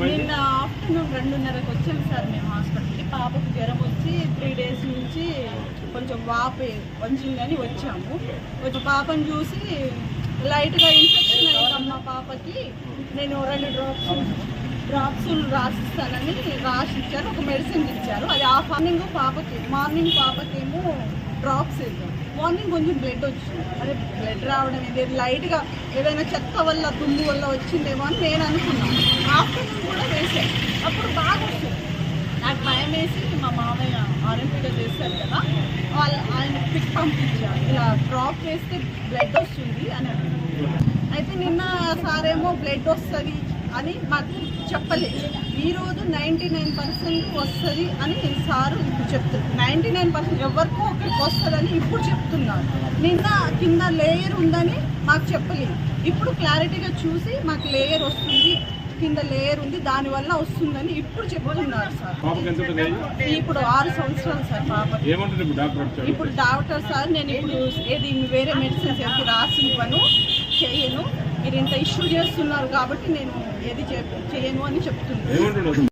నిన్న ఆఫ్టర్నూన్ 2:30కి వచ్చాం సార్ మేము హాస్పిటల్కి. పాపకు జ్వరం వచ్చి 3 days నుంచి కొంచెం వాపు వచ్చిందని వచ్చాము. కొంచెం పాపను చూసి లైట్గా ఇన్ఫెక్షన్ అయిందమ్మా పాపకి, నేను 2 డ్రాప్స్ రాసిస్తానని రాసిచ్చారు. ఒక మెడిసిన్ ఇచ్చారు. అది మార్నింగ్ పాపకేమో డ్రాప్స్ వేద్దాం. మార్నింగ్ కొంచెం బ్లడ్ వచ్చింది. అదే బ్లడ్ రావడం ఇది లైట్గా ఏదైనా చెత్త వల్ల దుమ్ము వల్ల వచ్చిందేమో అని నేను అనుకున్నాను. ఆఫ్టర్నూన్ కూడా వేసాను. అప్పుడు బాగా వస్తుంది. నాకు భయం వేసి మా మామయ్య ఆర్ఎంపీగా చేస్తారు కదా, ఆయన పిక్ పంపించారు. ఇలా డ్రాప్ వేస్తే బ్లడ్ వస్తుంది అని అన్నారు. అయితే నిన్న సారేమో బ్లడ్ వస్తుంది అని మాకు చెప్పలేదు. ఈరోజు 99% వస్తుంది అని సారు ఇప్పుడు చెప్తున్నారు. 99% ఎవరికో ఒకరికి వస్తుందని ఇప్పుడు చెప్తున్నారు. నిన్న కింద లేయర్ ఉందని మాకు చెప్పలేదు. ఇప్పుడు క్లారిటీగా చూసి మాకు లేయర్ వస్తుంది, కింద లేయర్ ఉంది, దానివల్ల వస్తుందని ఇప్పుడు చెప్తున్నారు సార్. ఇప్పుడు 6 సంవత్సరాలు సార్ పాప. ఇప్పుడు డాక్టర్ సార్ నేను ఇప్పుడు ఏది వేరే మెడిసిన్స్ ఏది రాసి ఇవ్వను, చేయను, మీరు ఇంత ఇష్యూ చేస్తున్నారు కాబట్టి నేను ఏది చేయను అని చెప్తున్నాను.